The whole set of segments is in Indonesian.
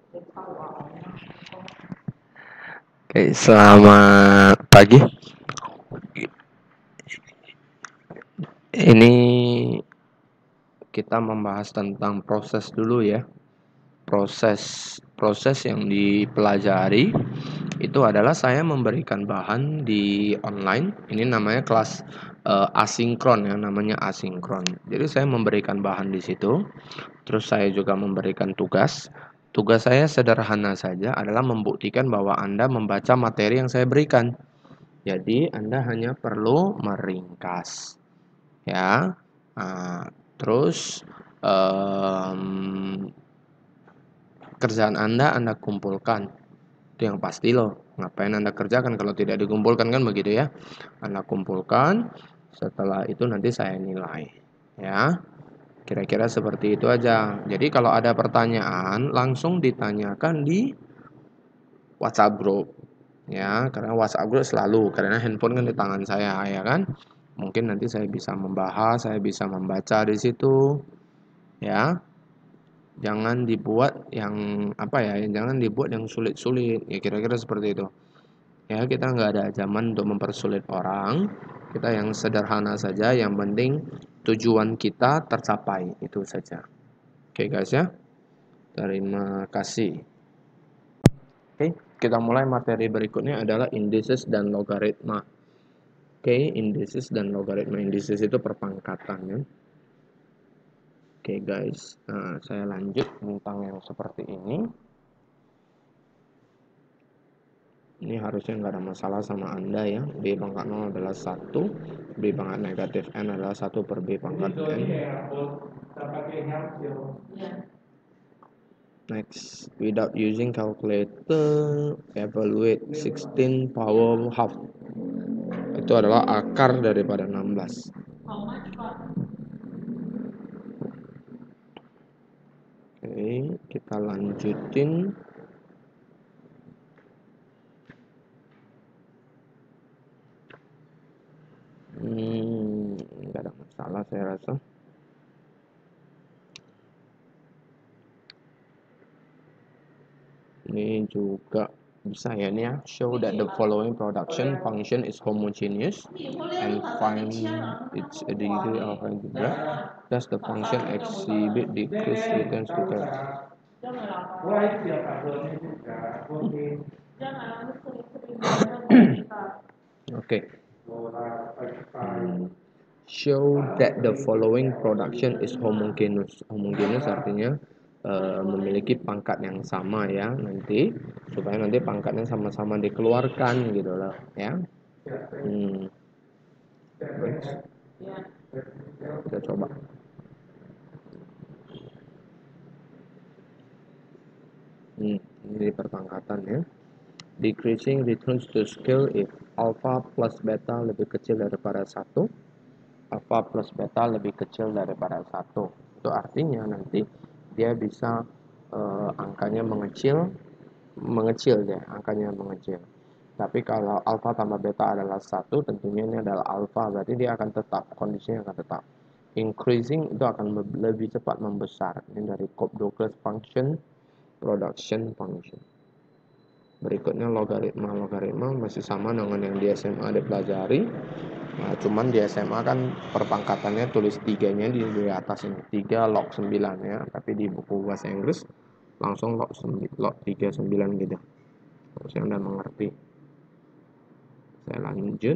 Oke, selamat pagi. Ini kita membahas tentang proses dulu ya. Proses yang dipelajari itu adalah saya memberikan bahan di online. Ini namanya kelas asinkron ya, namanya asinkron. Jadi saya memberikan bahan di situ. Terus saya juga memberikan tugas. Tugas saya sederhana saja, adalah membuktikan bahwa Anda membaca materi yang saya berikan. Jadi Anda hanya perlu meringkas, ya. Nah, terus kerjaan Anda kumpulkan. Itu yang pasti loh. Ngapain Anda kerjakan kalau tidak dikumpulkan, kan begitu ya. Anda kumpulkan, setelah itu nanti saya nilai, ya. Kira-kira seperti itu aja. Jadi kalau ada pertanyaan langsung ditanyakan di WhatsApp group. Ya, karena WhatsApp group selalu, karena handphone kan di tangan saya, ya kan. Mungkin nanti saya bisa membahas, saya bisa membaca di situ, ya. Jangan dibuat yang apa ya, jangan dibuat yang sulit-sulit. Ya kira-kira seperti itu. Ya, kita nggak ada zaman untuk mempersulit orang. Kita yang sederhana saja, yang penting tujuan kita tercapai, itu saja. Oke guys ya. Terima kasih. Oke, kita mulai materi berikutnya adalah indices dan logaritma. Oke, indices dan logaritma. Indices itu perpangkatan ya. Oke guys, nah, saya lanjut tentang yang seperti ini. Ini harusnya nggak ada masalah sama Anda ya. B pangkat 0 adalah 1, B pangkat negatif N adalah 1 per B pangkat N. Next, without using calculator, evaluate 16 power half. Itu adalah akar daripada 16. Oke, kita lanjutin. Nggak ada masalah saya rasa. Ini juga bisa ya nih ya. Show that the following production function is homogeneous and find its degree of algebra. Thus the function exhibit decrease returns to curve. Oke. Show that the following production is homogeneous. Homogeneous artinya memiliki pangkat yang sama ya, nanti supaya nanti pangkatnya sama-sama dikeluarkan gitu loh ya. Kita coba. Ini perpangkatan ya. Decreasing returns to scale if alpha plus beta lebih kecil daripada 1. Alpha plus beta lebih kecil daripada 1. Itu artinya nanti dia bisa angkanya mengecil ya, angkanya mengecil. Tapi kalau alpha tambah beta adalah 1, tentunya ini adalah alpha, berarti dia akan tetap, kondisinya akan tetap. Increasing itu akan lebih cepat membesar. Ini dari Cobb-Douglas function, production function. Berikutnya logaritma. Logaritma masih sama dengan yang di SMA dipelajari. Nah, cuman di SMA kan perpangkatannya tulis 3-nya di atas ini. 3 log 9 ya. Tapi di buku bahasa Inggris langsung log 39 gitu. Harusnya Anda mengerti. Saya lanjut.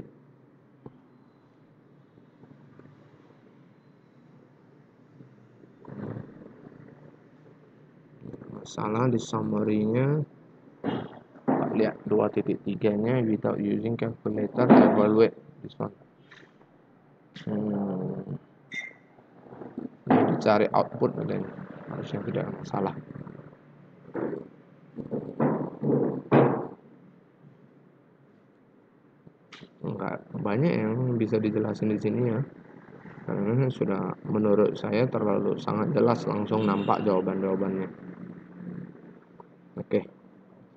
Masalah di summary-nya. Lihat 2.3-nya without using calculator, evaluate this one. Ini dicari output katanya. Harusnya tidak ada masalah. Enggak banyak yang bisa dijelasin di sini ya. Karena sudah menurut saya terlalu sangat jelas, langsung nampak jawaban-jawabannya. Oke.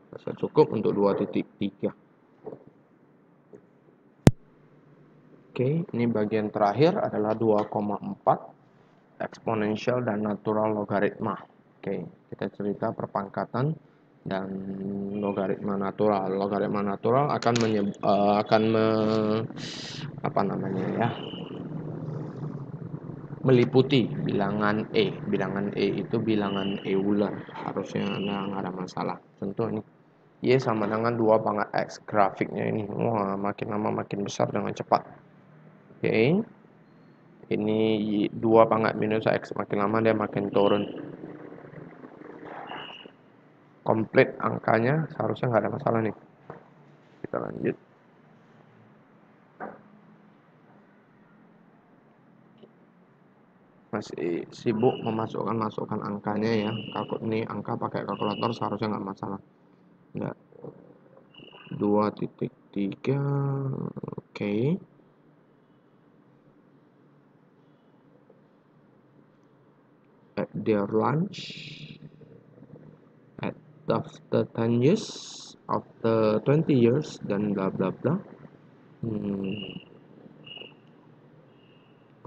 Rasa cukup untuk 2.3. Oke, ini bagian terakhir adalah 2,4 eksponensial dan natural logaritma. Oke, kita cerita perpangkatan dan logaritma natural. Logaritma natural akan apa namanya ya? Meliputi bilangan E. Bilangan E itu bilangan Euler. Harusnya nggak ada masalah. Contoh ini, Y sama dengan 2 pangkat X. Grafiknya ini, wah, makin lama makin besar dengan cepat. Oke. Ini 2 pangkat minus X. Makin lama dia makin turun. Komplit angkanya, seharusnya nggak ada masalah nih. Kita lanjut. Masih sibuk memasukkan angkanya ya. Ini angka pakai kalkulator seharusnya nggak masalah. Nggak. 2,3. Oke. At their lunch at after 10 years, after 20 years, dan bla bla bla.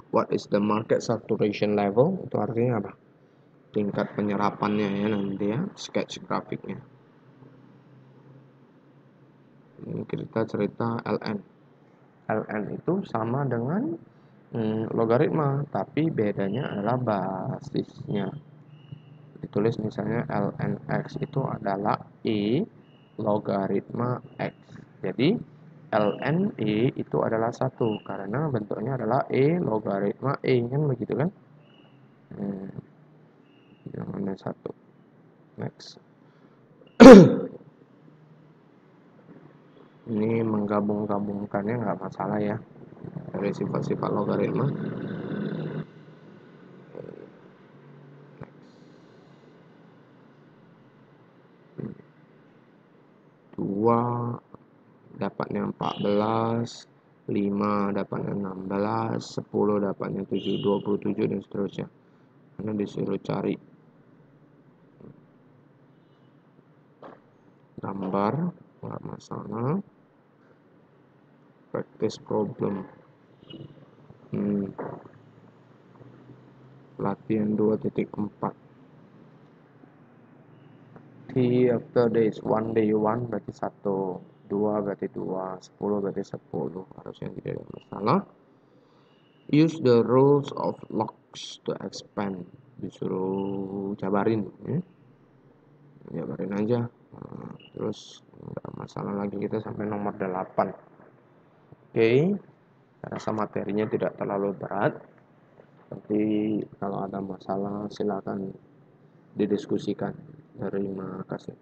What is the market saturation level? Itu artinya apa? Tingkat penyerapannya ya nanti ya, sketch grafiknya. Ini kita cerita ln. Ln itu sama dengan logaritma, tapi bedanya adalah basisnya. Ditulis misalnya ln x itu adalah e logaritma x. Jadi ln e itu adalah 1 karena bentuknya adalah e logaritma e, kan begitu kan? Yang mana 1. Next. Ini menggabung-gabungkannya nggak masalah ya, dari sifat-sifat logaritma. Dua dapatnya 14, 5 dapatnya 16, 10 dapatnya 7, 27 dan seterusnya. Karena disuruh cari gambar, nggak masalah. Practice problem. Latihan 2.4. T after days, 1 day 1 berarti 1, 2 berarti 2, 10 berarti 10. Harusnya tidak ada masalah. Use the rules of logs to expand. Disuruh jabarin ya. Jabarin aja. Nah, terus nggak masalah lagi, kita sampai nomor 8. Oke. Rasa materinya tidak terlalu berat. Tapi kalau ada masalah silakan didiskusikan. Terima kasih.